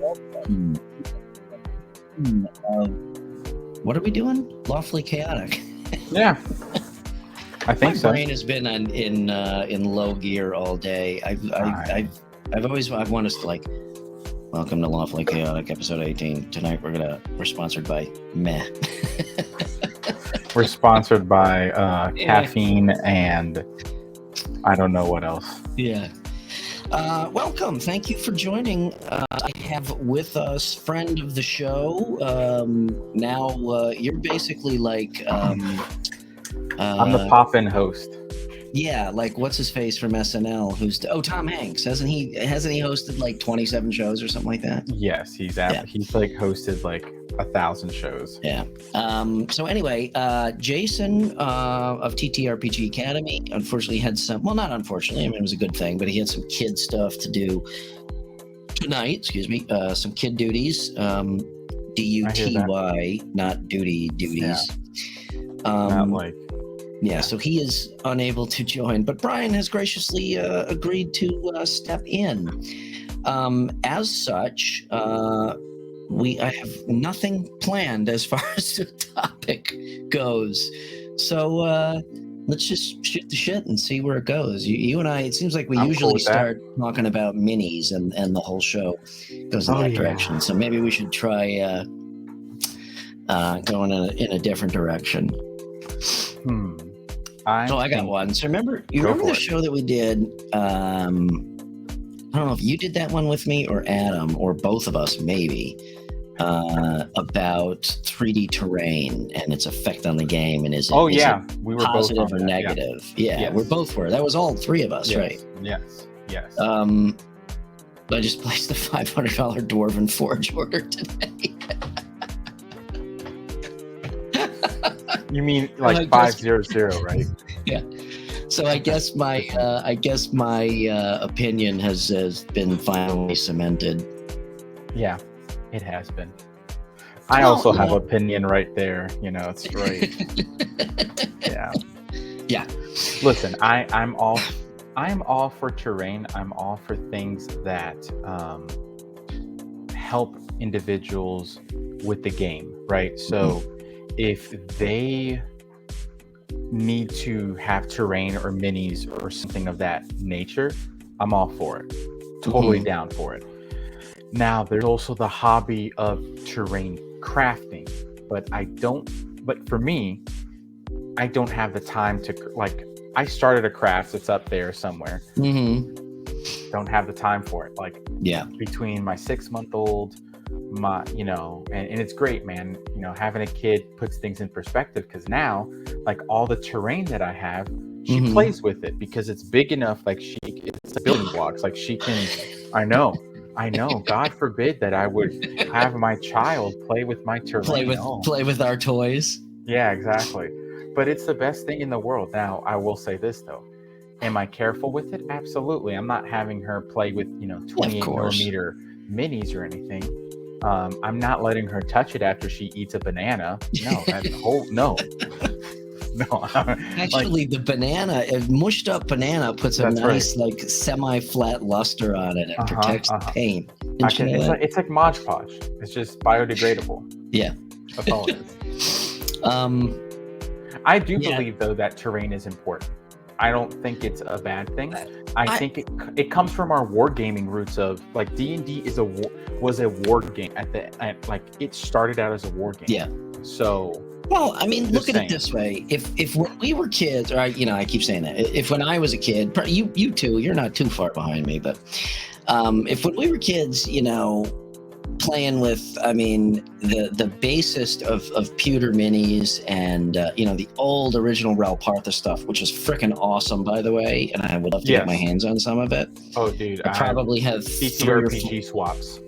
welcome. What are we doing? Lawfully chaotic. Yeah, I think My so. brain has been in low gear all day. I've always wanted us to like. Welcome to Lawfully Chaotic, episode 18. Tonight we're sponsored by Meh. We're sponsored by caffeine and I don't know what else. Yeah. Welcome. Thank you for joining. I have with us friend of the show. Now you're basically like I'm the pop-in host. Yeah, like what's his face from SNL? Tom Hanks? Hasn't he hosted like 27 shows or something like that? Yes, he's like hosted like 1,000 shows. Yeah. So anyway, Jason of TTRPG Academy unfortunately had some. Well, not unfortunately. I mean, it was a good thing, but he had some kid stuff to do tonight. Excuse me. Some kid duties. DUTY, not duties. Yeah. Not like. Yeah, so he is unable to join, but Brian has graciously agreed to step in. As such, I have nothing planned as far as the topic goes. So let's just shoot the shit and see where it goes. You and I, it seems like we usually start talking about minis and the whole show goes in that direction. So maybe we should try going in a different direction. I got one. So remember the show that we did? I don't know if you did that one with me or Adam or both of us, maybe, about 3D terrain and its effect on the game and is it we were positive both or negative? Yeah, yes. We both were. That was all three of us, right? Yes. I just placed the $500 Dwarven Forge order today. You mean like 500, right? Yeah. So I guess my opinion has been finally cemented. Yeah, it has been. I also have opinion right there. You know, it's great. Yeah. Yeah. Listen, I'm all for terrain. I'm all for things that help individuals with the game, right? So if they need to have terrain or minis or something of that nature, I'm all for it. Totally down for it. Now, there's also the hobby of terrain crafting, but for me, I don't have the time to, like, I started a craft that's up there somewhere. Don't have the time for it. Like, between my 6-month-old, and it's great, man. You know, having a kid puts things in perspective because now, like, all the terrain that I have, she plays with it because it's big enough. Like, it's building blocks. Like, she can. I know. God forbid that I would have my child play with my terrain. Play with our toys. Yeah, exactly. But it's the best thing in the world. Now, I will say this though. Am I careful with it? Absolutely. I'm not having her play with 28 millimeter minis or anything. I'm not letting her touch it after she eats a banana. No, no. Actually, the banana, a mushed up banana, puts a nice, like, semi-flat luster on it and protects the paint. It's like Mod Podge. It's just biodegradable. Yeah, that's all it is. I do believe though that terrain is important. I don't think it's a bad thing. I think it comes from our wargaming roots of, like, D&D was a war game like it started out as a war game. Yeah. So. Well, I mean, look at it this way: if when we were kids, or I keep saying that. If when I was a kid, you too, you're not too far behind me, but if when we were kids, playing with, I mean, the basest of pewter minis and the old original Relpartha stuff, which is freaking awesome, by the way, and I would love to get my hands on some of it. Oh, dude, I probably have TTRPG swaps.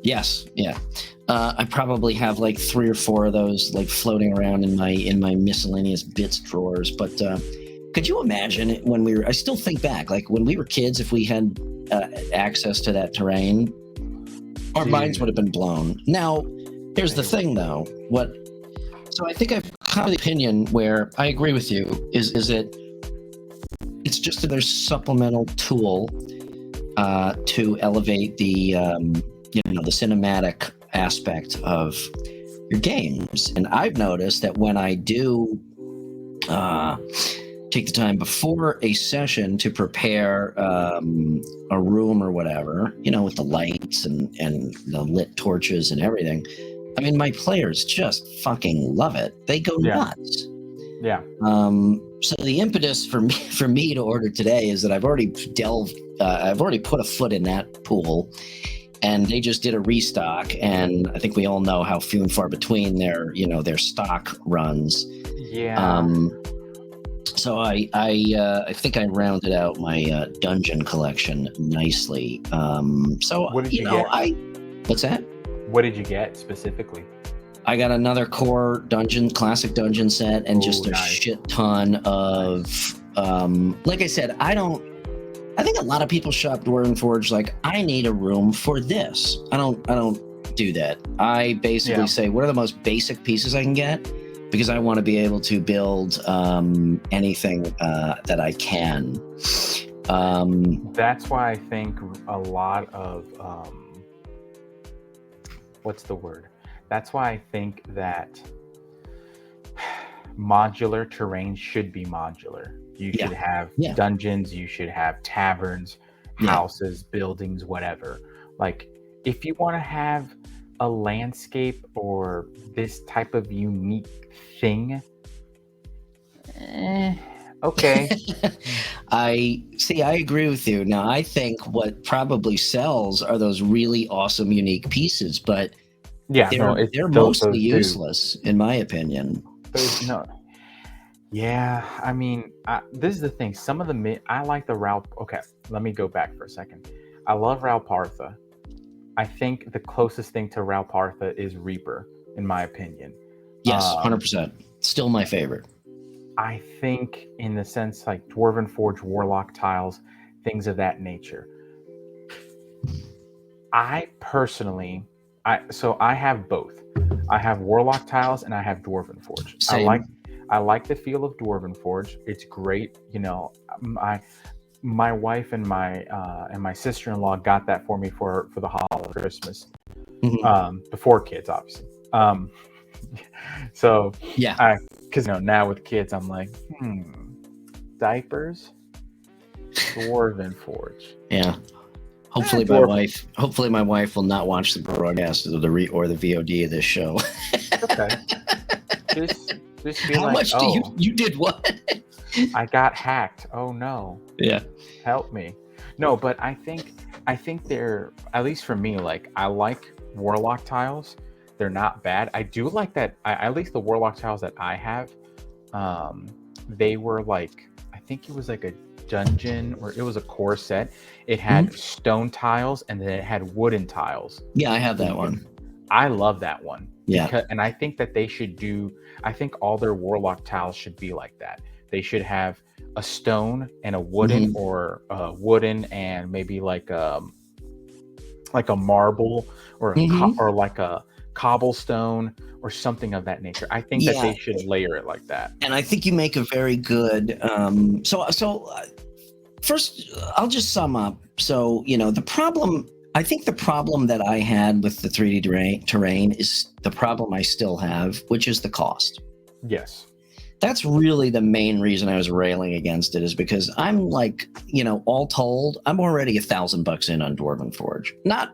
Yes, yeah. I probably have like 3 or 4 of those, like, floating around in my miscellaneous bits drawers. But could you imagine it when I still think back, like when we were kids, if we had access to that terrain, our minds would have been blown. Now, here's the thing, though. So I think I've come to the opinion where I agree with you. Is it? It's just another supplemental tool to elevate the the cinematic aspect of your games. And I've noticed that when I do take the time before a session to prepare a room or whatever, with the lights and the lit torches and everything. I mean, my players just fucking love it. They go nuts. Yeah. So the impetus for me to order today is that I've already put a foot in that pool, and they just did a restock, and I think we all know how few and far between their stock runs. Yeah. So I think I rounded out my dungeon collection nicely. So what did you get? What's that? What did you get specifically? I got another core classic dungeon set, and just a shit ton of like I said, I think a lot of people shop Dwarven Forge like, I need a room for this. I don't do that. I basically say, what are the most basic pieces I can get? Because I want to be able to build anything that I can. That's why I think a lot of what's the word? That's why I think that modular terrain should be modular. You should have dungeons, you should have taverns, houses, buildings, whatever. Like, if you want to have a landscape or this type of unique thing, okay. I agree with you. Now, I think what probably sells are those really awesome, unique pieces, but they're mostly useless, in my opinion. Yeah, I mean, this is the thing. Some of I like the okay, let me go back for a second. I love Ralpartha. I think the closest thing to Ralpartha is Reaper, in my opinion. Yes, 100%. Still my favorite. I think in the sense like Dwarven Forge, Warlock tiles, things of that nature. I personally, I have both. I have Warlock tiles and I have Dwarven Forge. Same. I like the feel of Dwarven Forge. It's great. My wife and my sister-in-law got that for me for the holiday Christmas. Before kids, obviously. So yeah, because now with kids, I'm like, diapers, Dwarven Forge. Yeah. Hopefully my wife will not watch the broadcast or the VOD of this show. Okay. Just be how much do you did what? I got hacked. Oh no. Yeah. Help me. No, but I think they're, at least for me, like, I like Warlock tiles. They're not bad. I do like that. At least the Warlock tiles that I have, they were like, I think it was like a dungeon, or it was a core set. It had stone tiles and then it had wooden tiles. Yeah, I have that one. I love that one. Yeah. And I think that they should I think all their Warlock tiles should be like that. They should have a stone and a wooden, or wooden and maybe like a marble, or or like a cobblestone or something of that nature. I think that they should layer it like that. And I think you make a very good first I'll just sum up. So, the problem that I had with the 3D terrain is the problem I still have, which is the cost. Yes. That's really the main reason I was railing against it, is because I'm like, all told, I'm already $1,000 in on Dwarven Forge. A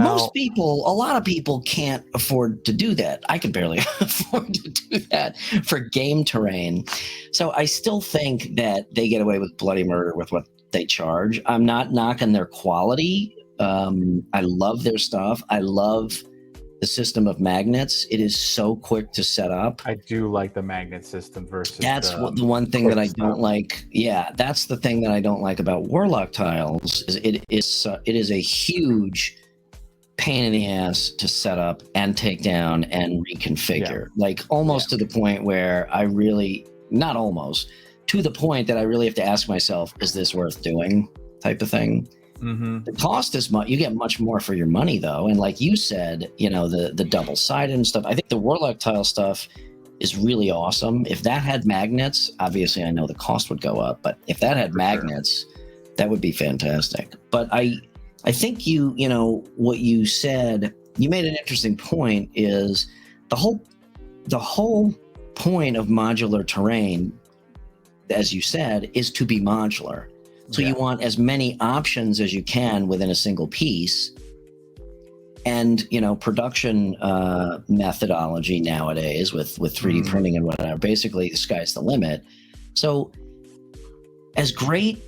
lot of people can't afford to do that. I can barely afford to do that for game terrain. So I still think that they get away with bloody murder with what they charge. I'm not knocking their quality. I love their stuff. I love the system of magnets. It is so quick to set up. I do like the magnet system versus that's the one thing that I don't like. Yeah, that's the thing that I don't like about Warlock tiles. Is it is a huge pain in the ass to set up and take down and reconfigure. Like almost to the point where I really, not almost, to the point that I really have to ask myself, is this worth doing, type of thing. The cost is much, you get much more for your money though. And like you said, the double-sided and stuff, I think the Warlock tile stuff is really awesome. If that had magnets, obviously I know the cost would go up, but if that had magnets, that would be fantastic. But I think what you said, you made an interesting point, is the whole point of modular terrain, as you said, is to be modular. So you want as many options as you can within a single piece. And, production methodology nowadays with 3D printing and whatnot, basically the sky's the limit. So as great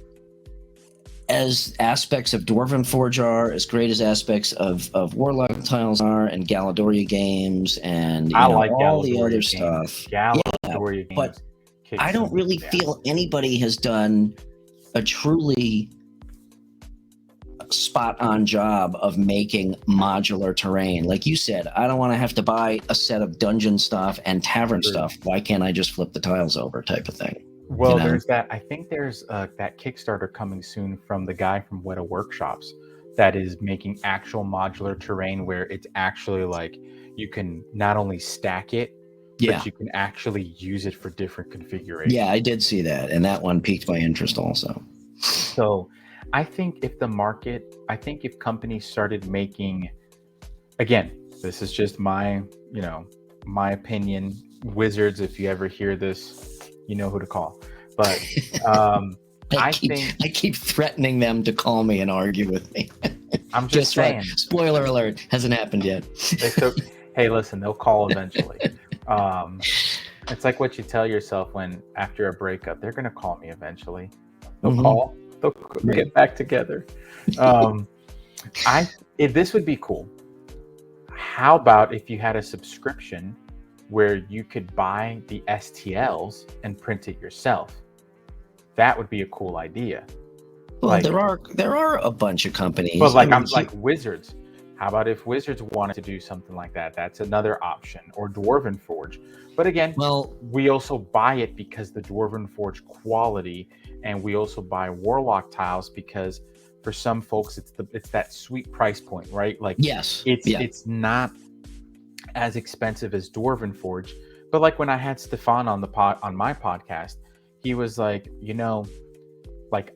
as aspects of Dwarven Forge are, as great as aspects of Warlock Tiles are, and Galadoria games, and all the other stuff. Galadoria games. But I don't really feel anybody has done a truly spot-on job of making modular terrain. Like you said, I don't want to have to buy a set of dungeon stuff and tavern stuff. Why can't I just flip the tiles over, type of thing? Well, there's that. I think there's that Kickstarter coming soon from the guy from Weta Workshops that is making actual modular terrain where it's actually like you can not only stack it, but you can actually use it for different configurations. Yeah, I did see that, and that one piqued my interest also. So I think if companies started making, again, this is just my opinion. Wizards, if you ever hear this, you know who to call. But I keep threatening them to call me and argue with me. I'm just saying. Right. Spoiler alert, hasn't happened yet. Hey, listen, they'll call eventually. It's like what you tell yourself when after a breakup, they're gonna call me eventually. They'll call. They'll get back together. This would be cool. How about if you had a subscription where you could buy the STLs and print it yourself? That would be a cool idea. Well, there are a bunch of companies. But like Wizards. How about if Wizards wanted to do something like that? That's another option. Or Dwarven Forge. But again, we also buy it because the Dwarven Forge quality, and we also buy Warlock tiles because for some folks it's that sweet price point, right? Like it's not as expensive as Dwarven Forge. But like when I had Stefan on on my podcast, he was like, like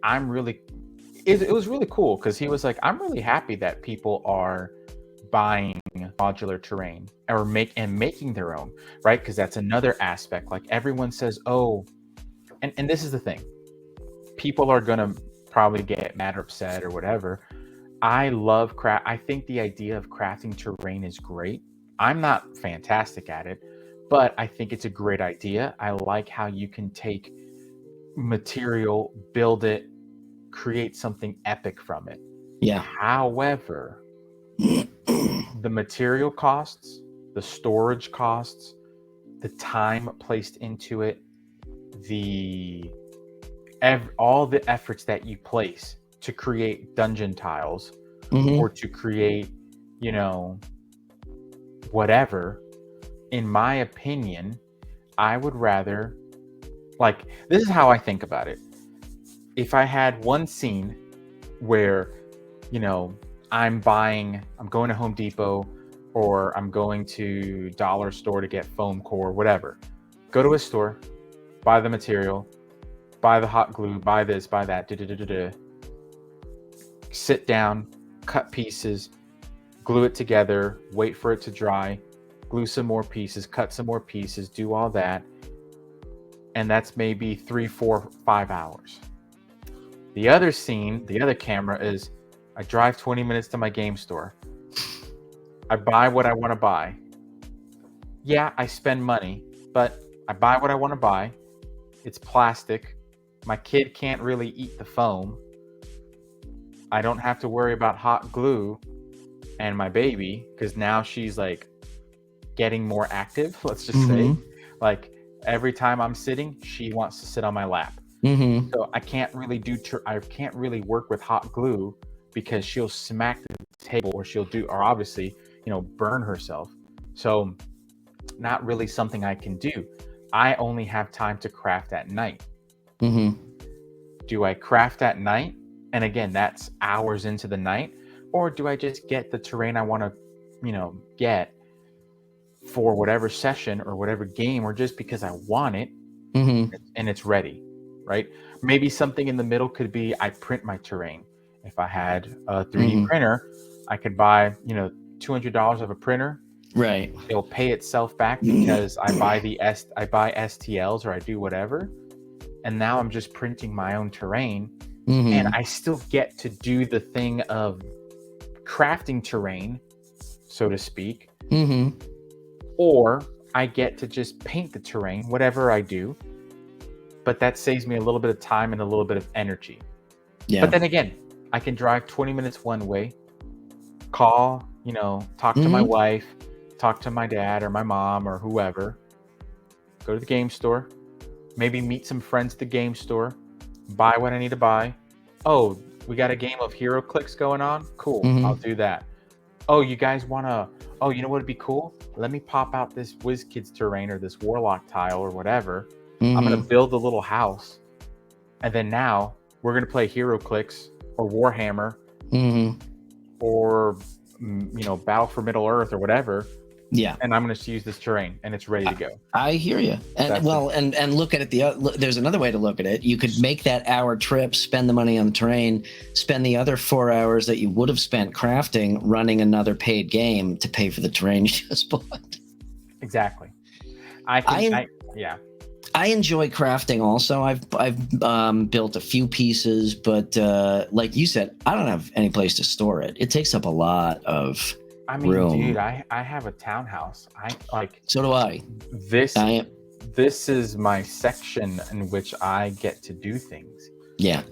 it was really cool because he was like, I'm really happy that people are buying modular terrain or making their own, right? Because that's another aspect. Like everyone says, and this is the thing, people are gonna probably get mad or upset or whatever. I love craft. I think the idea of crafting terrain is great. I'm not fantastic at it, but I think it's a great idea. I like how you can take material, build it, create something epic from it. Yeah. However, the material costs, the storage costs, the time placed into it, all the efforts that you place to create dungeon tiles or to create, whatever, in my opinion, I would rather, like, this is how I think about it. If I had one scene where, I'm going to Home Depot or I'm going to dollar store to get foam core, whatever. Go to a store, buy the material, buy the hot glue, buy this, buy that, sit down, cut pieces, glue it together, wait for it to dry, glue some more pieces, cut some more pieces, do all that. And that's maybe 3, 4, 5 hours. The other scene, the other camera is I drive 20 minutes to my game store. I buy what I want to buy. Yeah, I spend money, but I buy what I want to buy. It's plastic. My kid can't really eat the foam. I don't have to worry about hot glue and my baby because now she's like getting more active, let's just say. Like every time I'm sitting, she wants to sit on my lap. So I can't really work with hot glue because she'll smack the table or obviously, burn herself. So not really something I can do. I only have time to craft at night. Do I craft at night? And again, that's hours into the night. Or do I just get the terrain I want to, get for whatever session or whatever game, or just because I want it and it's ready, right? Maybe something in the middle could be I print my terrain If I had a 3D Mhm. printer, I could buy, $200 of a printer. Right. It'll pay itself back because I buy STLs or I do whatever. And now I'm just printing my own terrain, and Mhm. I still get to do the thing of crafting terrain, so to speak, Mhm. or I get to just paint the terrain, whatever I do. But that saves me a little bit of time and a little bit of energy. But Yeah. then again, I can drive 20 minutes one way, call, talk to my Mhm. wife, talk to my dad or my mom or whoever, go to the game store, maybe meet some friends at the game store, buy what I need to buy. Oh, we got a game of Hero Clicks going on? Cool, I'll Mhm. do that. Oh, you guys oh, you know what would be cool? Let me pop out this WizKids terrain or this Warlock tile or whatever. I'm going to Mhm. build a little house. And then now we're going to play Hero Clicks or Warhammer Mhm. or, Battle for Middle Earth or whatever. Yeah. And I'm going to use this terrain and it's ready to go. I hear you. And That's it. and look at it there's another way to look at it. You could make that hour trip, spend the money on the terrain, spend the other 4 hours that you would have spent crafting running another paid game to pay for the terrain you just bought. Exactly. Yeah. I enjoy crafting also. I've built a few pieces, but like you said, I don't have any place to store it. It takes up a lot of I mean, dude, room. I have a townhouse. So do I. This I am. this is my section in which I get to do things. Yeah.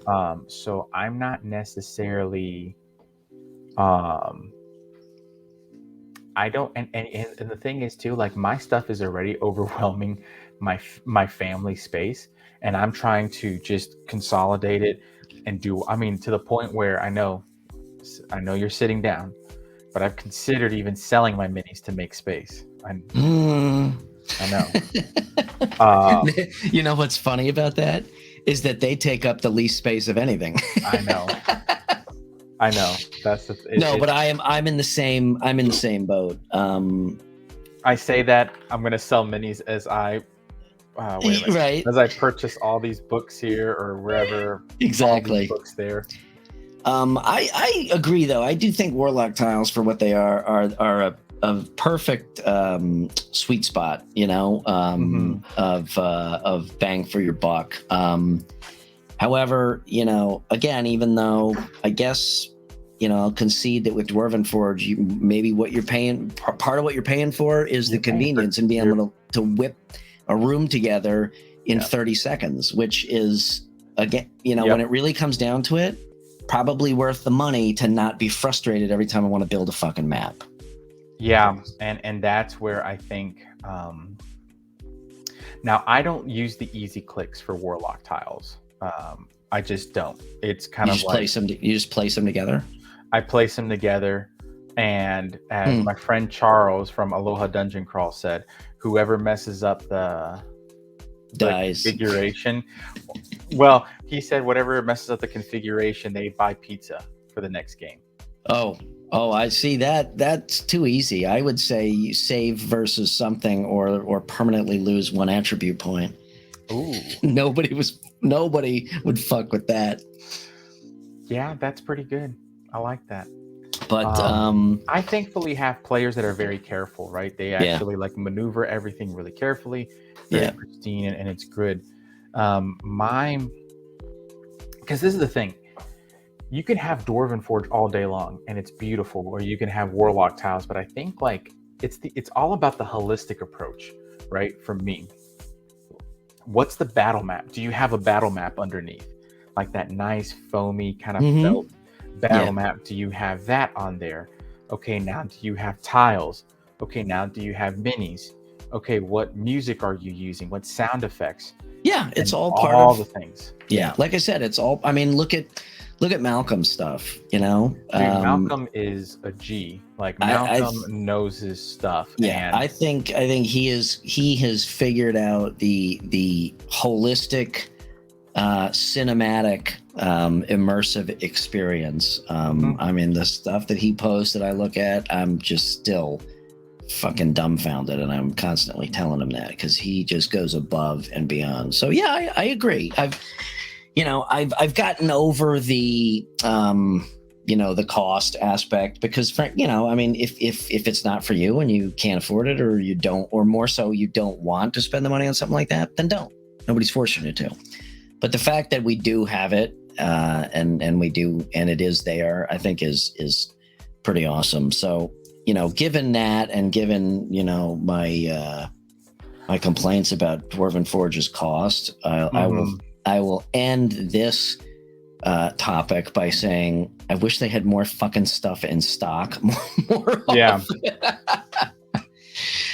So I'm not necessarily um I don't and the thing is too, like my stuff is already overwhelming my family space, and I'm trying to just consolidate it and do, I mean, to the point where I know you're sitting down, but I've considered even selling my minis to make space. I know. You know what's funny about that is that they take up the least space of anything. I know. That's But I'm in the same boat. I say that I'm gonna sell minis as I wait a minute. Right. As I purchase all these books here or wherever, Exactly. all these books there. I agree though. I do think Warlock tiles for what they are a perfect sweet spot, of bang for your buck. However, again, even though I guess, I'll concede that with Dwarven Forge, maybe what you're paying, part of what you're paying for is the convenience and being able to whip a room together in 30 seconds, which is, again, when it really comes down to it, probably worth the money to not be frustrated every time I want to build a fucking map. Yeah, and that's where I think now I don't use the easy clicks for Warlock tiles. I just don't. It's kind of like you just place them together. I place them together, and as my friend Charles from Aloha Dungeon Crawl said, whoever messes up the configuration, well, he said whatever messes up the configuration, they buy pizza for the next game. Oh, I see that. That's too easy. I would say you save versus something or permanently lose one attribute point. Ooh. Nobody would fuck with that. Yeah, that's pretty good. I like that. But I thankfully have players that are very careful, right? They actually like maneuver everything really carefully, very pristine, and it's good. Because this is the thing. You can have Dwarven Forge all day long and it's beautiful, or you can have Warlock tiles, but I think like it's all about the holistic approach, right? For me, what's the battle map? Do you have a battle map underneath, like that nice foamy kind of felt battle map? Do you have that on there? Okay, now do you have tiles? Okay, now do you have minis? Okay, what music are you using? What sound effects? Yeah, it's all part of all the things. Yeah, like I said, it's all. I mean, look at Malcolm's stuff. Dude, Malcolm is a G. Like Malcolm knows his stuff. Yeah, and I think he has figured out the holistic, cinematic, immersive experience. I mean, the stuff that he posts that I look at, I'm just still fucking dumbfounded, and I'm constantly telling him that because he just goes above and beyond. So yeah, I agree. I've gotten over the the cost aspect because, I mean, if it's not for you and you can't afford it, or you don't, or more so you don't want to spend the money on something like that, then don't. Nobody's forcing you to. But the fact that we do have it, and we do, and it is there, I think is pretty awesome. So, given that, and given, my complaints about Dwarven Forge's cost, I will end this topic by saying I wish they had more fucking stuff in stock more Yeah.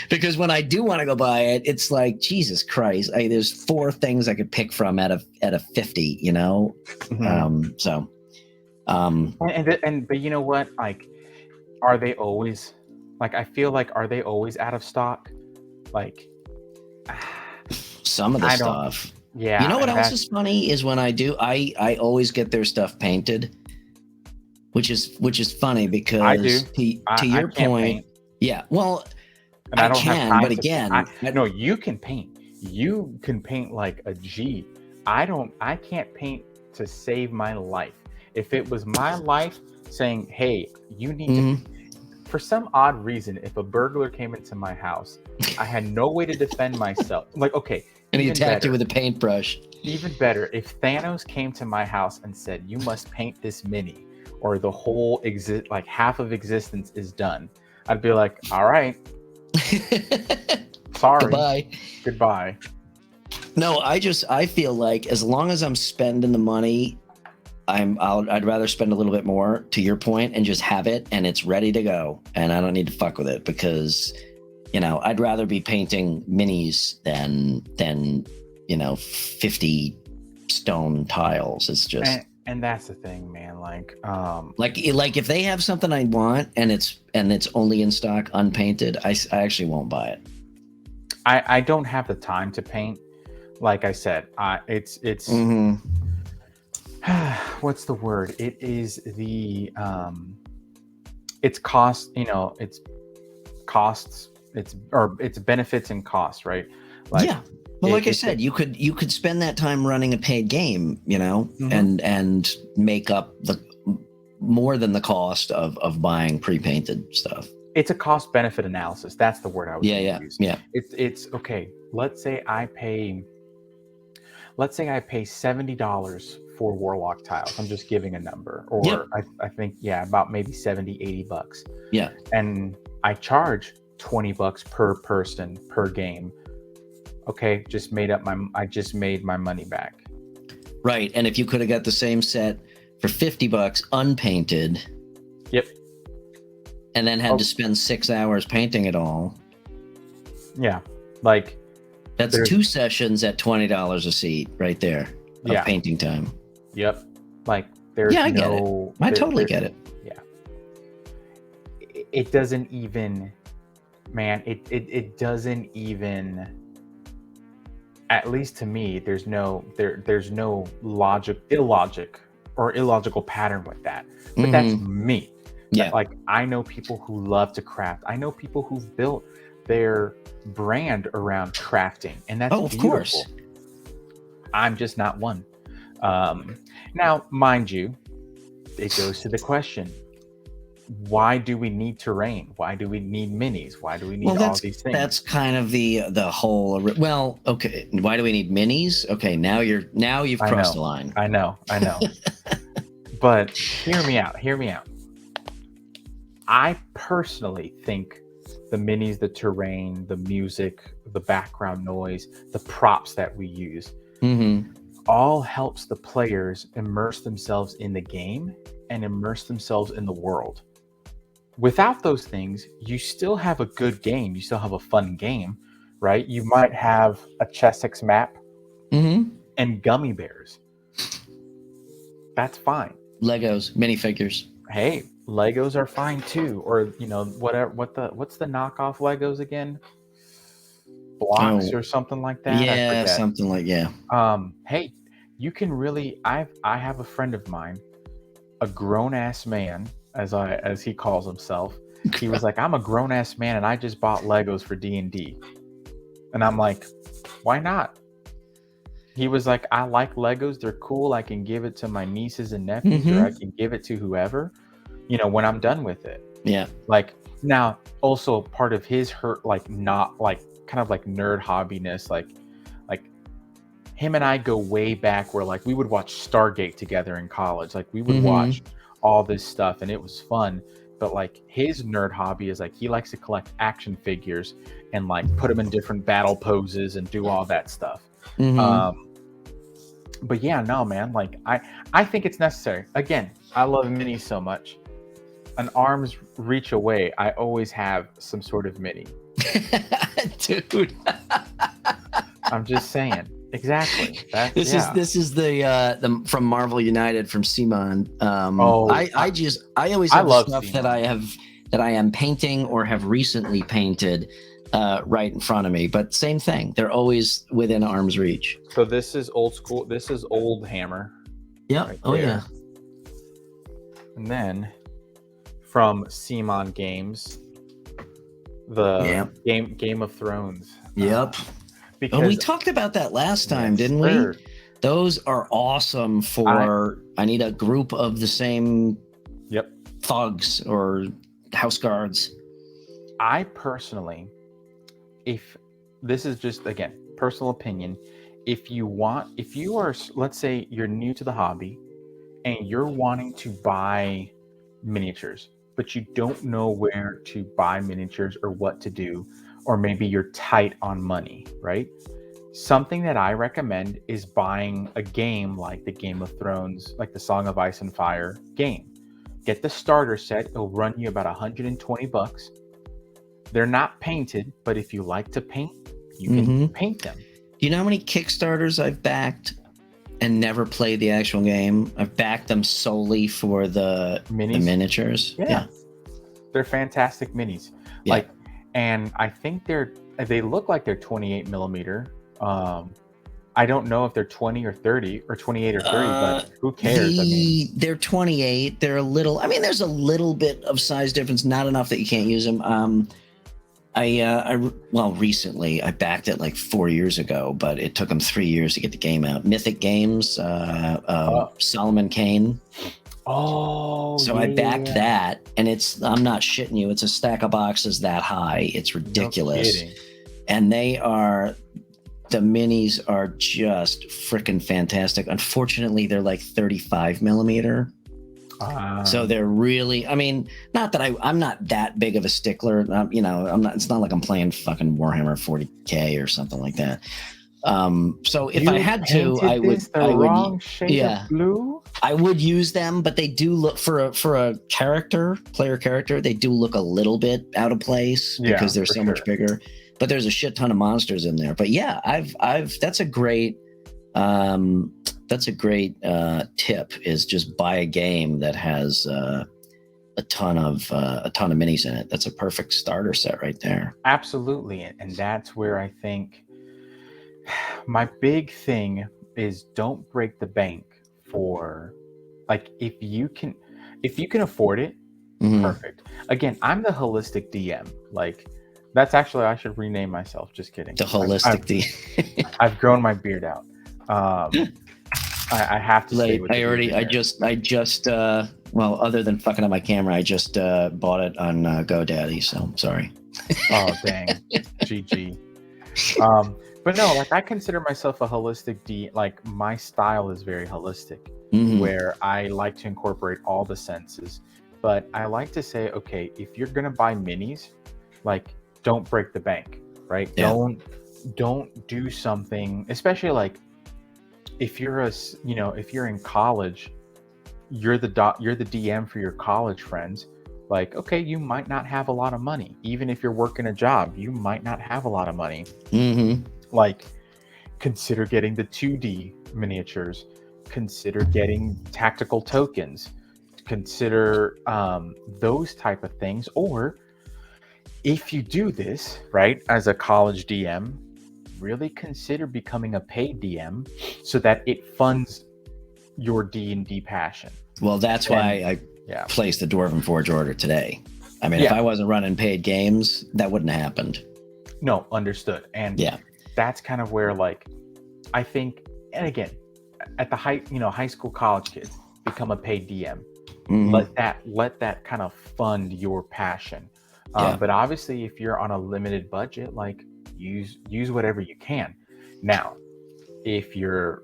Because when I do want to go buy it, it's like, Jesus Christ, there's 4 things I could pick from out of 50, So but you know what, like, are they always, like, I feel like, are they always out of stock? Like, some of the stuff. Yeah. You know what else is funny is when I always get their stuff painted, which is funny because I do. To your point, yeah. Well, and I don't can, have time but again, no, you can paint. You can paint like a G. I can't paint to save my life. If it was my life saying, "Hey, you need to," for some odd reason, if a burglar came into my house, I had no way to defend myself. Like, okay. And he attacked you with a paintbrush. Even better, if Thanos came to my house and said, "You must paint this mini, or the whole half of existence is done," I'd be like, "All right, sorry, goodbye." No, I feel like as long as I'm spending the money, I'd rather spend a little bit more, to your point, and just have it and it's ready to go, and I don't need to fuck with it because, I'd rather be painting minis than 50 stone tiles. It's just, and that's the thing, man. Like if they have something I want and it's only in stock unpainted, I actually won't buy it. I don't have the time to paint. Like I said, it's what's the word? It is the it's cost. It's costs. It's benefits and costs, right? Yeah. Well, like I said, you could spend that time running a paid game, and make up the more than the cost of buying pre-painted stuff. It's a cost benefit analysis. That's the word I would use. Yeah. It's okay. Let's say I pay $70 for Warlock tiles. I'm just giving a number, or I think about maybe $70-$80. Yeah. And I charge $20 per person per game. Okay, I just made my money back. Right, and if you could have got the same set for $50 unpainted. Yep. And then had to spend 6 hours painting it all. Yeah, like that's 2 sessions at $20 a seat right there of painting time. Yep. Like there's I get it. I totally get it. Yeah. It doesn't even, man. It doesn't even. At least to me, there's no illogical pattern with that. But that's me. Yeah. Like, I know people who love to craft. I know people who've built their brand around crafting, and that's of beautiful. Course. I'm just not one. Now, mind you, it goes to the question: why do we need terrain? Why do we need minis? Why do we need all these things? That's kind of the whole. Well, okay. Why do we need minis? Okay, now you've crossed the line. I know. But hear me out. I personally think the minis, the terrain, the music, the background noise, the props that we use, all helps the players immerse themselves in the game and immerse themselves in the world. Without those things, you still have a good game. You still have a fun game, right? You might have a Chessex map and gummy bears. That's fine. Legos, minifigures. Hey, Legos are fine too. Or, whatever. What's the knockoff Legos again? Blocks or something like that. Yeah, something like Hey, you can really. I have a friend of mine, a grown ass man, as he calls himself. He was like, "I'm a grown ass man, and I just bought Legos for D&D," and I'm like, "Why not?" He was like, I like Legos. They're cool. I can give it to my nieces and nephews, or I can give it to whoever, when I'm done with it. Yeah. Like, now, also part of his hurt, like, not like kind of like nerd hobbiness, like him and I go way back where like we would watch Stargate together in college. Like we would watch all this stuff and it was fun. But like his nerd hobby is like he likes to collect action figures and like put them in different battle poses and do all that stuff. But yeah, no, man, like I think it's necessary. Again, I love minis so much. An arm's reach away, I always have some sort of mini. Dude. I'm just saying. Exactly. This is the from Marvel United from Simon. I always have stuff Simon that I am painting or have recently painted right in front of me, but same thing. They're always within arm's reach. So this is old school. This is old Hammer. Yeah. Right yeah. And then from Simon Games, the Game of Thrones. Yep. Because we talked about that last time, didn't we? Those are awesome for. I need a group of the same. Yep. Thugs or house guards. I personally, if this is just again personal opinion, if you are, let's say you're new to the hobby, and you're wanting to buy miniatures, but you don't know where to buy miniatures or what to do. Or maybe you're tight on money, right? Something that I recommend is buying a game like the Game of Thrones, like the Song of Ice and Fire game. Get the starter set. It'll run you about $120. They're not painted, but if you like to paint, you can paint them. Do you know how many Kickstarters I've backed and never played the actual game? I've backed them solely for the miniatures. Yeah. They're fantastic minis. Yeah. And I think they look like they're 28 millimeter. I don't know if they're 20 or 30 or 28 or 30, but who cares? They're 28. They're a little, there's a little bit of size difference, not enough that you can't use them. Recently I backed it like 4 years ago, but it took them 3 years to get the game out. Mythic Games, Solomon Kane. Oh, so I backed that, and I'm not shitting you. It's a stack of boxes that high. It's ridiculous. No kidding. And the minis are just freaking fantastic. Unfortunately, they're like 35 millimeter. So they're really, not that I'm not that big of a stickler. It's not like I'm playing fucking Warhammer 40K or something like that. So if I had to, I would blue. I would use them, but they do look for a player character. They do look a little bit out of place because they're so much bigger. But there's a shit ton of monsters in there. But yeah, that's a great tip. Is just buy a game that has a ton of minis in it. That's a perfect starter set right there. Absolutely, and that's where I think. My big thing is don't break the bank for, like, if you can afford it, perfect. Again, I'm the holistic DM. Like, that's actually, I should rename myself. Just kidding. The holistic DM. I've grown my beard out. I have to say. I just other than fucking up my camera, I just bought it on GoDaddy. So I'm sorry. Oh dang, GG. But no, like I consider myself a holistic like my style is very holistic, where I like to incorporate all the senses. But I like to say, okay, if you're gonna buy minis, like don't break the bank, right? Yeah. Don't do something, especially like if you're if you're in college, you're the DM for your college friends. Like, okay, you might not have a lot of money. Even if you're working a job, you might not have a lot of money. Like, consider getting the 2D miniatures. Consider getting tactical tokens. Consider those type of things. Or if you do this, right, as a college DM, really consider becoming a paid DM so that it funds your D&D passion. Well, that's why I placed the Dwarven Forge order today. If I wasn't running paid games, that wouldn't have happened. No, understood. And that's kind of where, like, I think and again, at the high school, college kids become a paid DM. Mhm. Let that kind of fund your passion. Yeah. But obviously, if you're on a limited budget, like use whatever you can. Now, if you're,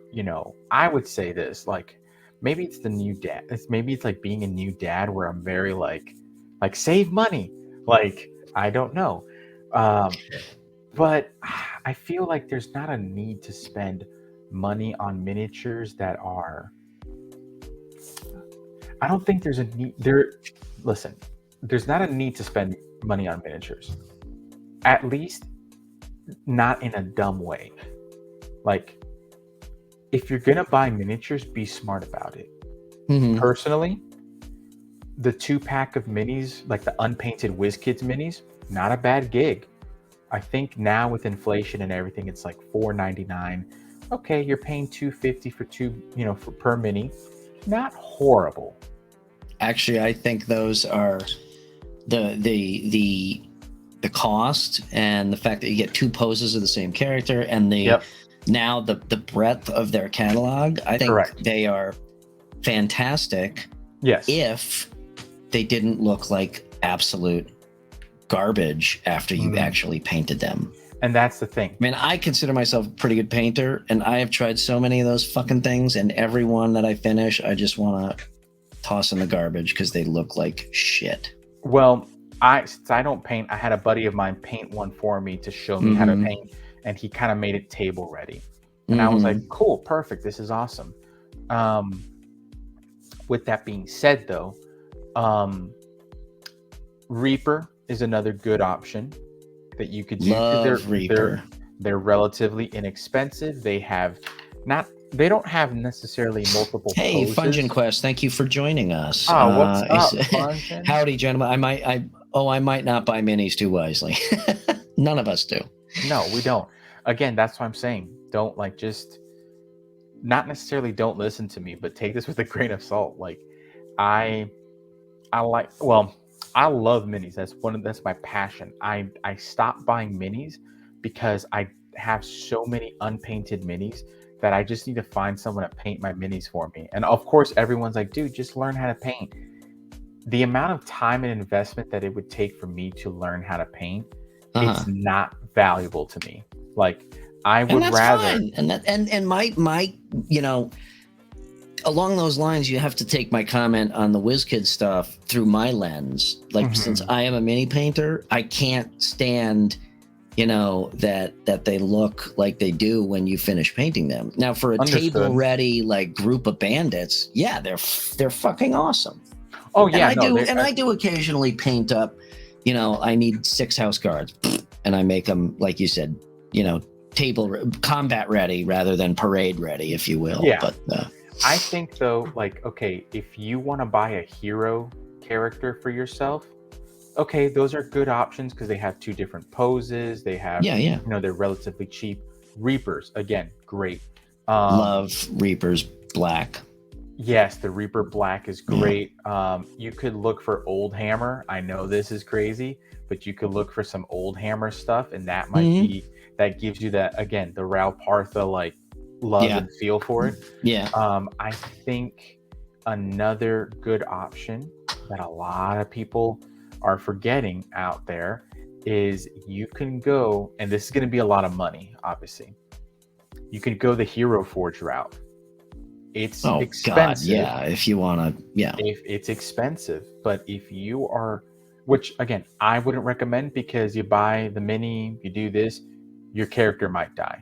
I would say this, like maybe it's the new dad. Maybe it's like being a new dad where I'm very like save money. Like I don't know, but I feel like there's not a need to spend money on miniatures that are. I don't think there's a need there. Listen, there's not a need to spend money on miniatures. At least not in a dumb way. Like, if you're gonna buy miniatures, be smart about it. Mhm. Personally, the 2-pack of minis, like the unpainted WizKids minis, not a bad gig. I think now with inflation and everything, it's like $4.99. Okay, you're paying $2.50 for for per mini. Not horrible. Actually, I think those are the cost and the fact that you get 2 poses of the same character and now the breadth of their catalog. I think Correct. they are fantastic. Yes. If they didn't look like absolute garbage after you actually painted them. And that's the thing. I mean, I consider myself a pretty good painter, and I have tried so many of those fucking things, and every one that I finish, I just want to toss in the garbage because they look like shit. Well, since I don't paint, I had a buddy of mine paint one for me to show me how to paint, and he kind of made it table ready. And I was like, cool, perfect, this is awesome. With that being said, though, Reaper is another good option that you could use. Love Reaper. They're relatively inexpensive. They don't have necessarily multiple Hey, poses. Fungin Quest, thank you for joining us. Oh, what's up, Fungin? Howdy, gentlemen. I might not buy minis too wisely. None of us do. No, we don't. Again, that's what I'm saying. Don't not necessarily don't listen to me, but take this with a grain of salt. Like I love minis. That's my passion. I stopped buying minis because I have so many unpainted minis that I just need to find someone to paint my minis for me. And of course, everyone's like, dude, just learn how to paint. The amount of time and investment that it would take for me to learn how to paint, it's not valuable to me. Like I would rather. Fine. And my along those lines, you have to take my comment on the WizKids stuff through my lens. Like since I am a mini painter, I can't stand that they look like they do when you finish painting them. Now for a table ready like group of bandits, yeah, they're fucking awesome. Oh yeah, and I do occasionally paint up, I need 6 house guards and I make them, like you said, combat ready rather than parade ready, if you will. Yeah. But I think though, like, okay, if you want to buy a hero character for yourself, okay, those are good options because they have 2 different poses. They have, they're relatively cheap. Reapers, again, great. Love Reapers Black. Yes, the Reaper Black is great. You could look for Old Hammer. I know this is crazy, but you could look for some Old Hammer stuff, and that might be, that gives you that, again, the Ralpartha, like, love and feel for it. Yeah. I think another good option that a lot of people are forgetting out there is you can go, and this is going to be a lot of money, obviously. You can go the Hero Forge route. It's expensive. God, yeah, if you want to, If it's expensive, but if you are, which again, I wouldn't recommend because you buy the mini, you do this, your character might die.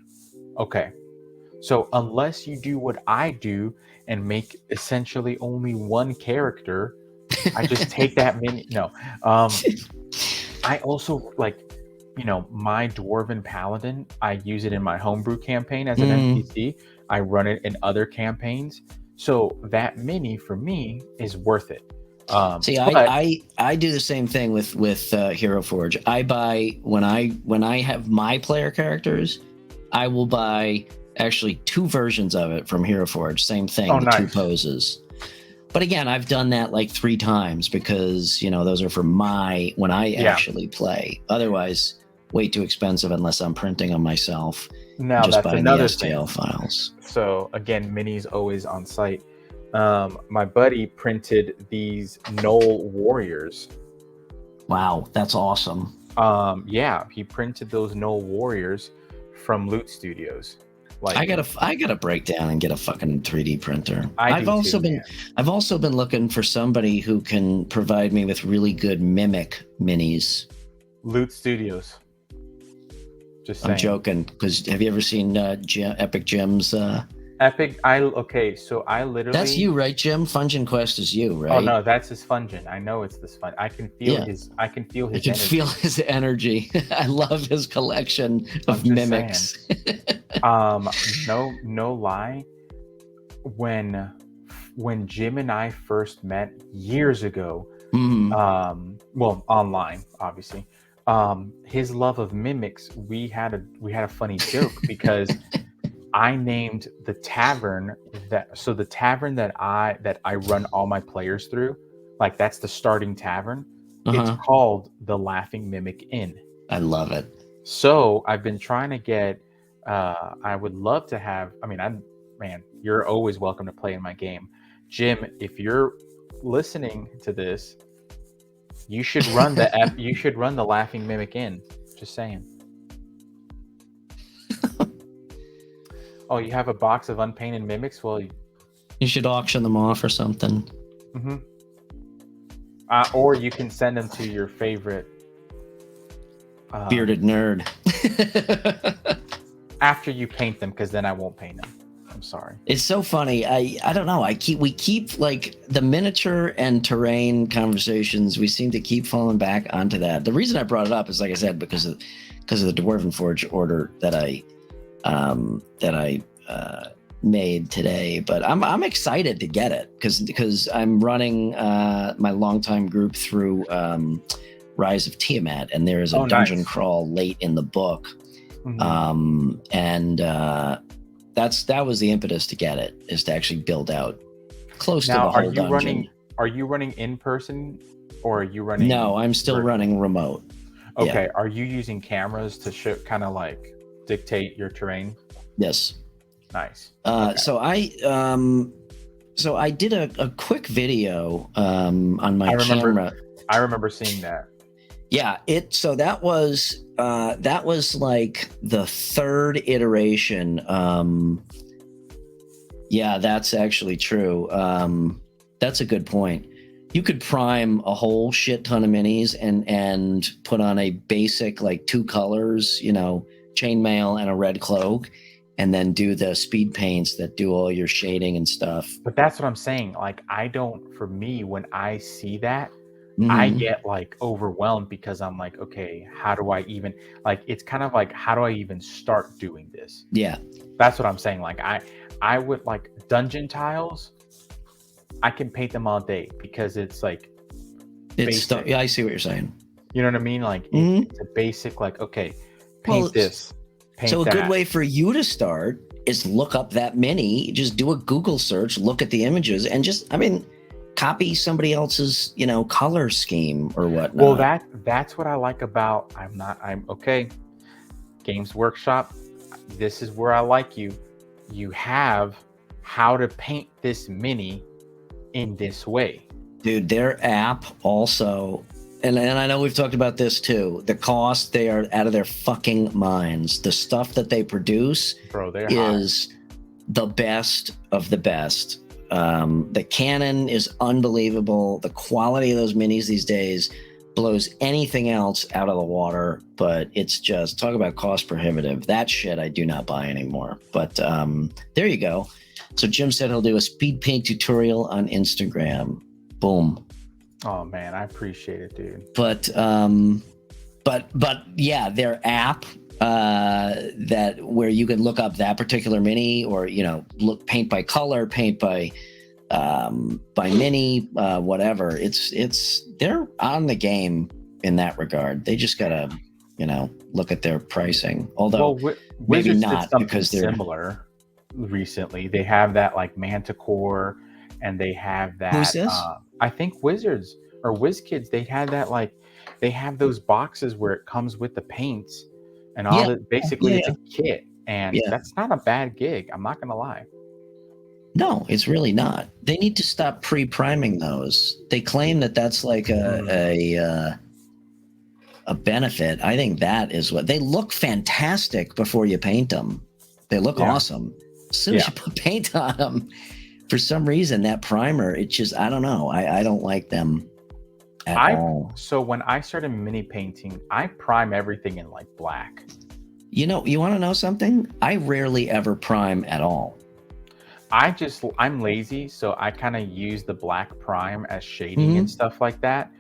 Okay. So unless you do what I do and make essentially only one character, I just take that mini. No. I also my Dwarven Paladin, I use it in my homebrew campaign as an NPC. I run it in other campaigns. So that mini for me is worth it. I do the same thing with Hero Forge. I buy when I have my player characters, I will buy actually 2 versions of it from Hero Forge. Same thing, nice. 2 poses. But again, I've done that like 3 times because those are for when I actually play. Otherwise, way too expensive unless I'm printing them myself. Now just that's buying the another STL thing. files. So again, minis always on site. My buddy printed these Knoll Warriors. Wow, that's awesome. Yeah, he printed those Knoll Warriors from Loot Studios. Like I gotta break down and get a fucking 3D printer. I I've do also too, been man. I've also been looking for somebody who can provide me with really good Mimic minis. Loot Studios. Just saying. I'm joking, because have you ever seen Epic Jim's? Epic. Okay, so I literally. That's you, right, Jim? Fungin Quest is you, right? Oh no, that's his Fungin. I know it's this fun. I can feel Yeah. his. I can feel I his. can energy. feel his energy. I love his collection I'm of just mimics. No lie. When Jim and I first met years ago, well, online, obviously, his love of mimics, we had a funny joke because I named the tavern the tavern that I run all my players through, like that's the starting tavern. It's called the Laughing Mimic Inn. I love it. So I've been trying to get. I would love to have. I mean, man, you're always welcome to play in my game, Jim. If you're listening to this, you should run you should run the Laughing Mimic Inn. Just saying. Oh, you have a box of unpainted mimics? Well, you should auction them off or something. Mm-hmm. Or you can send them to your favorite bearded nerd. After you paint them, because then I won't paint them. I'm sorry. It's so funny. I don't know. We keep like the miniature and terrain conversations. We seem to keep falling back onto that. The reason I brought it up is, like I said, because of the Dwarven Forge order that I made today. But I'm excited to get it because I'm running my longtime group through Rise of Tiamat, and there is a dungeon crawl late in the book. And that was the impetus to get it, is to actually build out close to the whole dungeon. Are you running in person, or are you running? No, I'm still running remote. Okay. Yeah. Are you using cameras to show, kind of like dictate your terrain? Yes. Nice. So I did a quick video on my camera. I remember seeing that. Yeah, so that was like the third iteration. Yeah, that's actually true. That's a good point. You could prime a whole shit ton of minis and put on a basic, like, 2 colors, chainmail and a red cloak, and then do the speed paints that do all your shading and stuff. But that's what I'm saying. Like, for me, when I see that, I get like overwhelmed, because I'm like, okay, how do I even, like, it's kind of like, how do I even start doing this? Yeah. That's what I'm saying. Like, I would, like, dungeon tiles, I can paint them all day, because it's like, yeah, I see what you're saying. You know what I mean? Like, it's a basic, like, okay, paint this, paint so that. A good way for you to start is look up that mini, just do a Google search, look at the images, and copy somebody else's, color scheme or whatnot. Well, that's what I like about, I'm okay. Games Workshop, this is where I like you. You have how to paint this mini in this way. Dude, their app also, and I know we've talked about this too, the cost, they are out of their fucking minds. The stuff that they produce, bro, is the best of the best. The Canon is unbelievable. The quality of those minis these days blows anything else out of the water, but it's just, talk about cost prohibitive. That shit I do not buy anymore. But there you go. So Jim said he'll do a speed paint tutorial on Instagram. Boom. Oh man, I appreciate it, dude. But yeah, their app, that where you can look up that particular mini, or look, paint by color, paint by mini, whatever. They're on the game in that regard. They just gotta look at their pricing, although maybe not, because they're similar. Recently they have that, like, Manticore, and they have that. Who's this? I think Wizards or WizKids, they had that, like, they have those boxes where it comes with the paints and all that. Basically, it's a kit. And Yeah. that's not a bad gig. I'm not going to lie. No, it's really not. They need to stop pre-priming those. They claim that that's like a benefit. I think that is what they look fantastic before you paint them. They look awesome. As soon as you put paint on them, for some reason, that primer, it just, I don't know. I don't like them at all. So when I started mini painting, I prime everything in like black. You know, you want to know something? I rarely ever prime at all. I'm lazy, so I kind of use the black prime as shading and stuff like that.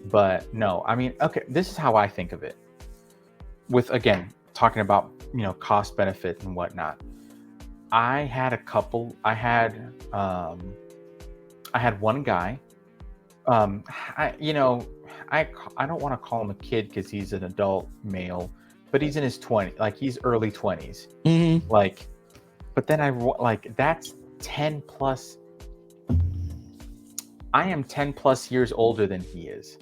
But no, I mean, okay, this is how I think of it. With, again, talking about, cost benefit and whatnot. I had one guy. I don't want to call him a kid because he's an adult male, but he's in his 20s, like he's early 20s. Like, but then that's 10 plus. I am 10 plus years older than he is.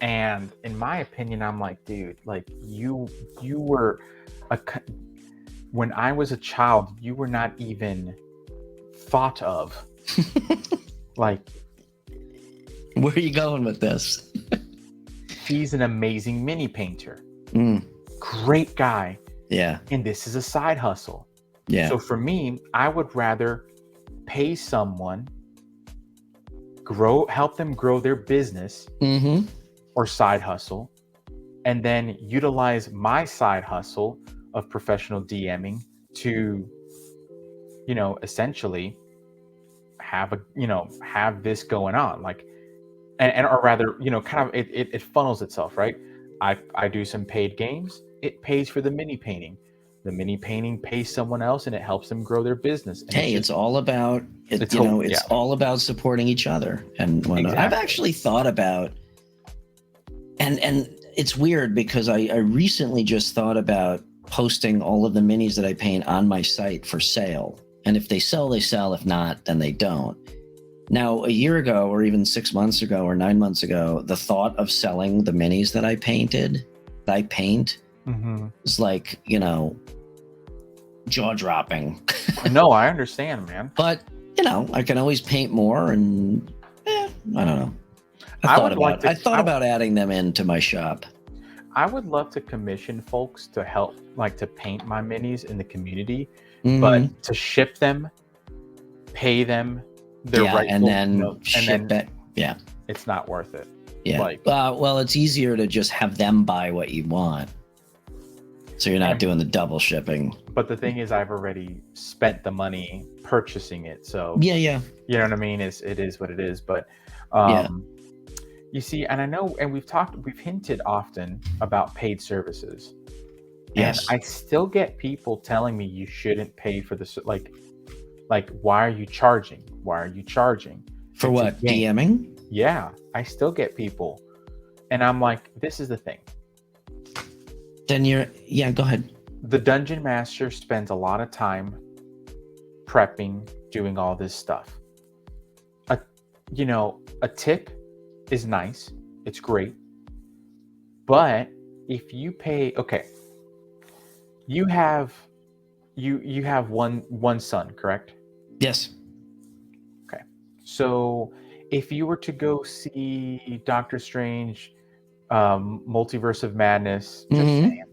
And in my opinion, I'm like, dude, like you were when I was a child, you were not even thought of. Like, where are you going with this? He's an amazing mini painter. Great guy. Yeah. And this is a side hustle. Yeah. So for me, I would rather pay someone, help them grow their business or side hustle, and then utilize my side hustle of professional DMing to, essentially have this going on, like, or rather, kind of it funnels itself, right? I do some paid games. It pays for the mini painting. The mini painting pays someone else, and it helps them grow their business. And it's all about all about supporting each other. And when I've actually thought about, and it's weird because I recently just thought about posting all of the minis that I paint on my site for sale. And if they sell, they sell. If not, then they don't. Now, a year ago, or even 6 months ago, or 9 months ago, the thought of selling the minis that I paint was like, jaw-dropping. No, I understand, man. But, I can always paint more, and I don't know. I thought about adding them into my shop. I would love to commission folks to help, like, to paint my minis in the community, but to ship them, pay them, and then ship it. Yeah, it's not worth it. Yeah. Well, it's easier to just have them buy what you want, so you're not doing the double shipping. But the thing is, I've already spent the money purchasing it, so yeah. You know what I mean? It is what it is. But you see, and I know, and we've hinted often about paid services. Yes. And I still get people telling me you shouldn't pay for this. Like, why are you charging? Why are you charging? For what? DMing? Yeah, I still get people. And I'm like, this is the thing. Then go ahead. The dungeon master spends a lot of time prepping, doing all this stuff. A tip is nice. It's great. But if you pay, you have one son, correct? Yes. Okay. So if you were to go see Doctor Strange, Multiverse of Madness, just saying,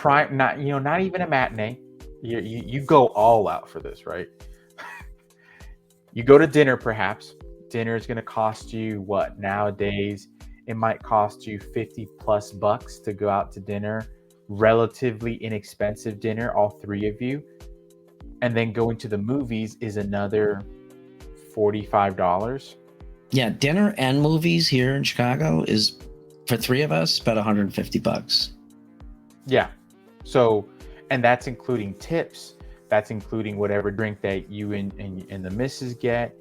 not even a matinee. You go all out for this, right? You go to dinner, perhaps. Dinner is going to cost you what nowadays? It might cost you $50+ to go out to dinner. Relatively inexpensive dinner, all three of you. And then going to the movies is another $45. Yeah, dinner and movies here in Chicago is, for three of us, about $150. Yeah. So, and that's including tips. That's including whatever drink that you and the missus get.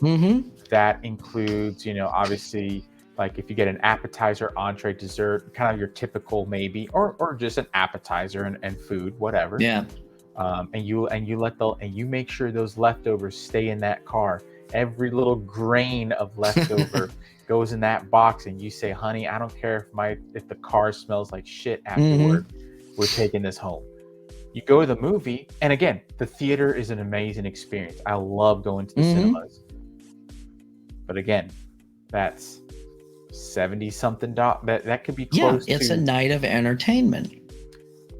That includes, obviously, like if you get an appetizer, entree, dessert, kind of your typical maybe, or just an appetizer and food, whatever. Yeah. And you make sure those leftovers stay in that car. Every little grain of leftover goes in that box, and you say, honey, I don't care if the car smells like shit afterward. We're taking this home. You go to the movie, and again, the theater is an amazing experience. I love going to the cinemas. But again, that's 70 something that could be close it's to a night of entertainment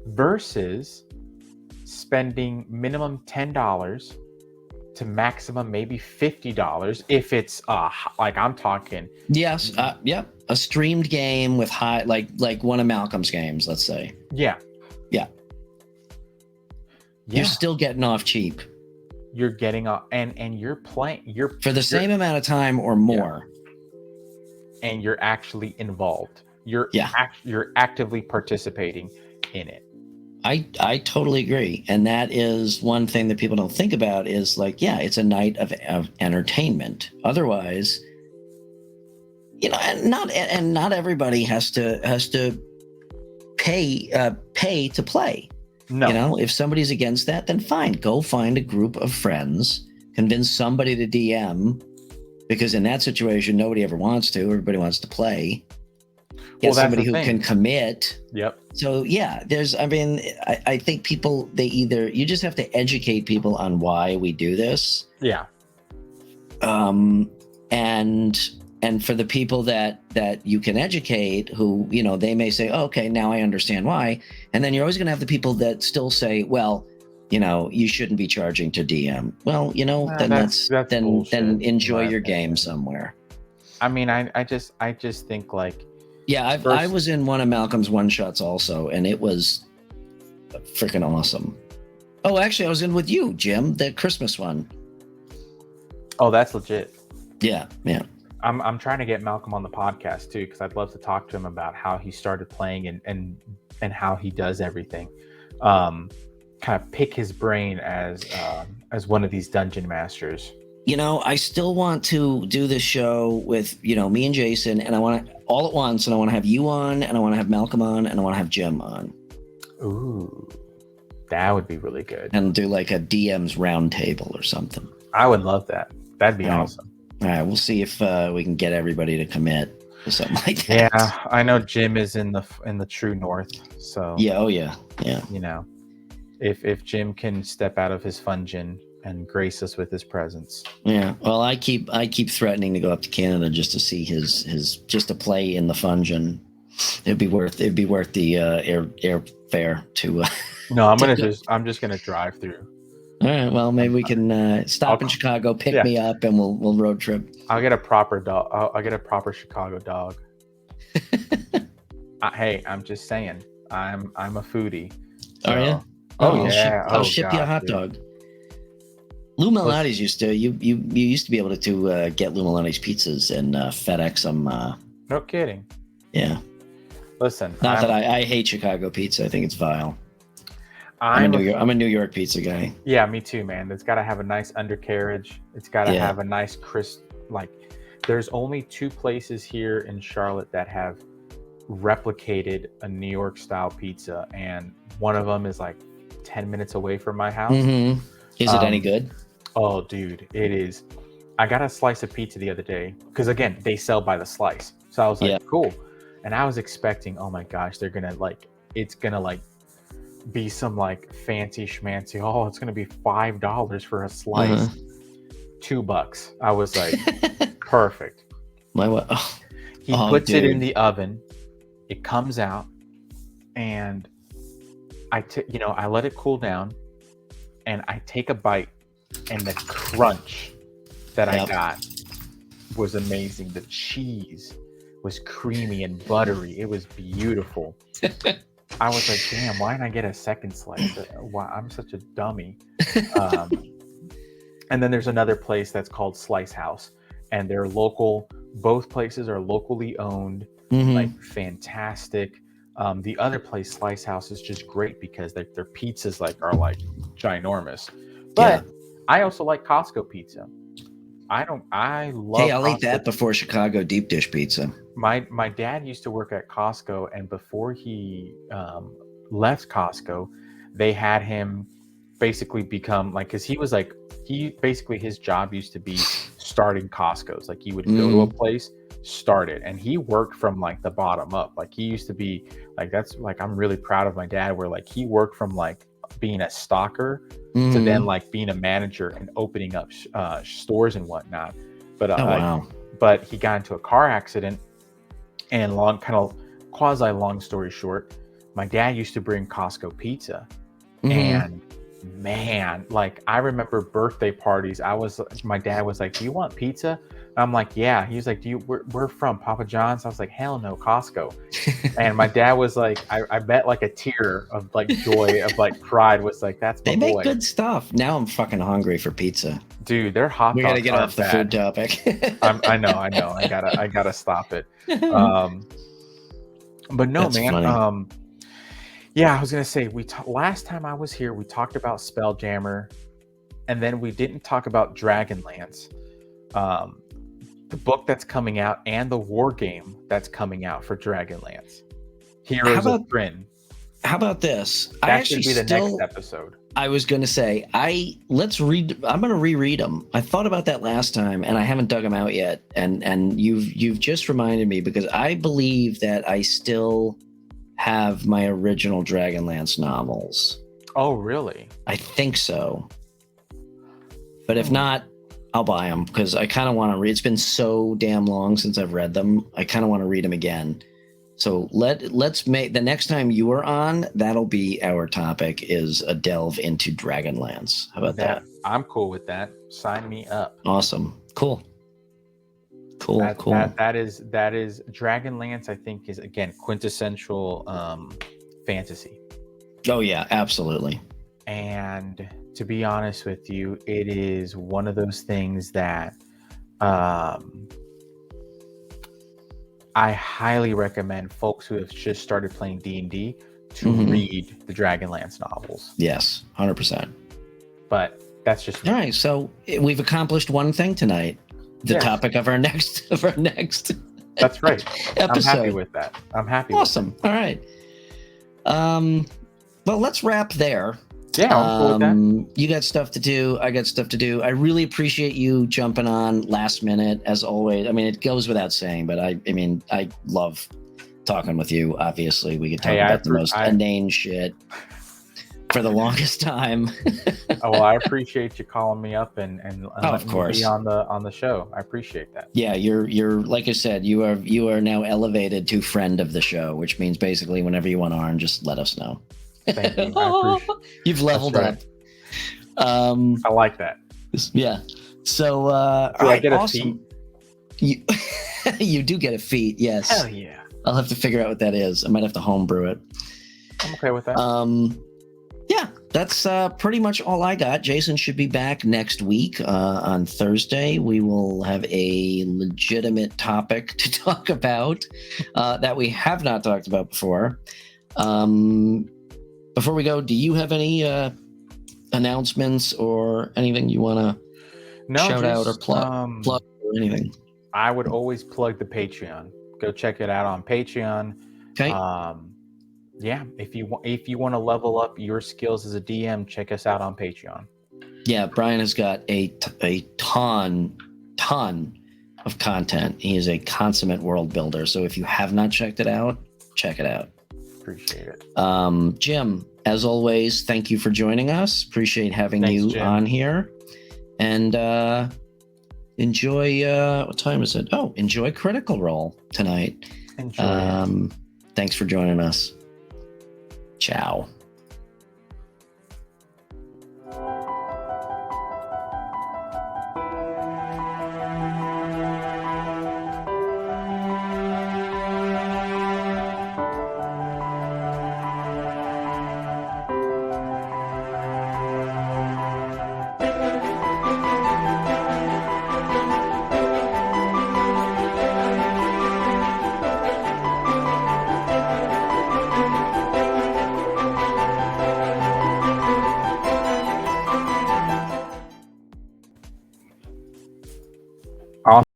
versus spending minimum $10 to maximum maybe $50 if it's like I'm talking. Yes, a streamed game with high like one of Malcolm's games, let's say. Yeah. You're still getting off cheap. You're getting off, and you're playing. For the same amount of time or more. Yeah. And you're actually involved. You're actively participating in it. I totally agree, and that is one thing that people don't think about is like, it's a night of entertainment. Otherwise, and not everybody has to pay to play. No. If somebody's against that, then fine. Go find a group of friends, convince somebody to DM, because in that situation, nobody ever wants to. Everybody wants to play. Get somebody who can commit. Yep. So I think people, you just have to educate people on why we do this. Yeah. And for the people that you can educate, who, they may say, oh, okay, now I understand why. And then you're always going to have the people that still say, well, you shouldn't be charging to DM. Well, then then enjoy your game somewhere. I mean, I just think like, I was in one of Malcolm's one shots also, and it was freaking awesome. Oh, actually, I was in with you, Jim, the Christmas one. Oh, that's legit. Yeah. I'm trying to get Malcolm on the podcast too, because I'd love to talk to him about how he started playing and how he does everything. Kind of pick his brain as one of these dungeon masters. I still want to do this show with me and Jason, and I want to all at once, and I want to have you on, and I want to have Malcolm on, and I want to have Jim on. Ooh, that would be really good. And do like a DM's roundtable or something. I would love that. That'd be awesome. All right, we'll see if we can get everybody to commit to something like that. Yeah, I know Jim is in the true north, so yeah. If Jim can step out of his fungeon and grace us with his presence. Yeah, well, I keep threatening to go up to Canada just to see his just to play in the fungeon. It'd be worth the airfare to. No, I'm just gonna drive through. All right. Well, maybe we can stop in Chicago, pick me up, and we'll road trip. I'll get a proper dog. I'll get a proper Chicago dog. Hey, I'm just saying. I'm a foodie. So. Are you? I'll ship you a hot dog. Lou Malnati's used to. You used to be able to get Lou Malnati's pizzas and FedEx them. No kidding. Yeah. Listen. Not that I hate Chicago pizza. I think it's vile. I'm a New York pizza guy. Yeah, me too, man. It's got to have a nice undercarriage. It's got to have a nice crisp. Like, there's only 2 places here in Charlotte that have replicated a New York style pizza, and one of them is like 10 minutes away from my house. Mm-hmm. Is it any good? Oh, dude, it is. I got a slice of pizza the other day because, again, they sell by the slice. So I was like, cool. And I was expecting, oh my gosh, it's going to be some like fancy schmancy. Oh, it's going to be $5 for a slice. $2. I was like, perfect. He puts it in the oven. It comes out, and I let it cool down, and I take a bite, and the crunch that I got was amazing. The cheese was creamy and buttery. It was beautiful. I was like, damn, why didn't I get a second slice? Why, I'm such a dummy. And then there's another place that's called Slice House, and they're local. Both places are locally owned, like fantastic. The other place, Slice House, is just great because their pizzas are ginormous. But I also like Costco pizza. I love. Hey, I'll eat that before Chicago deep dish pizza. My dad used to work at Costco, and before he left Costco, they had him basically become because his job used to be starting Costco's. Like, he would go to a place, started, and he worked from like the bottom up. Like he used to be like, that's like, I'm really proud of my dad, where like he worked from like being a stalker to then like being a manager and opening up stores and whatnot. But wow. But he got into a car accident, and quasi long story short, my dad used to bring Costco pizza. And man, like I remember birthday parties. My dad was like, "Do you want pizza?" And I'm like, "Yeah." He was like, we're from Papa John's?" I was like, "Hell no, Costco." And my dad was like, I bet like a tear of like joy, of like pride, was like, "That's my boy." They make good stuff. Now I'm fucking hungry for pizza. Dude, their hot dogs. We gotta get off the food topic. I know. I gotta stop it. But no, That's man. funny. Yeah, I was gonna say, last time I was here, we talked about Spelljammer, and then we didn't talk about Dragonlance, the book that's coming out, and the war game that's coming out for Dragonlance. Heroes of Bryn. How about this? That should be the next episode. I was gonna say, I'm gonna reread them. I thought about that last time, and I haven't dug them out yet. And you've just reminded me, because I believe that I still have my original Dragonlance novels. Oh, really? I think so. But if not, I'll buy them, because I kind of want to read. It's been so damn long since I've read them. I kind of want to read them again. So let's make the next time you are on, that'll be our topic, is a delve into Dragonlance. How about that? I'm cool with that. Sign me up. Awesome. Cool. That is Dragonlance, I think, is again quintessential fantasy. Oh yeah, absolutely. And to be honest with you, it is one of those things that I highly recommend folks who have just started playing D&D to read the Dragonlance novels. Yes, 100%. But that's just all right. So we've accomplished one thing tonight. The topic of our next That's right. episode. I'm happy with that. Awesome. All right. Well, let's wrap there. Yeah, I'm cool with that. You got stuff to do. I got stuff to do. I really appreciate you jumping on last minute, as always. I mean, it goes without saying, but I mean, I love talking with you. Obviously, we could talk about the most inane shit for the longest time. Well, I appreciate you calling me up and of course, be on the show. I appreciate that. Yeah, you're like I said, you are now elevated to friend of the show, which means basically whenever you want on, just let us know. Thank you. You've leveled up. I like that. Yeah. So do I get a feat? You do get a feat, yes. Hell yeah. I'll have to figure out what that is. I might have to homebrew it. I'm okay with that. Yeah, that's pretty much all I got. Jason should be back next week on Thursday. We will have a legitimate topic to talk about that we have not talked about before. Before we go, do you have any announcements or anything you want to shout out or plug or anything? I would always plug the Patreon. Go check it out on Patreon. Okay. Yeah, if you want to level up your skills as a DM, check us out on Patreon. Yeah, Brian has got a ton of content. He is a consummate world builder. So if you have not checked it out, check it out. Appreciate it. Jim, as always, thank you for joining us. Appreciate having you Jim. on here. And enjoy, what time is it? Oh, enjoy Critical Role tonight. Enjoy. Thanks for joining us. Ciao.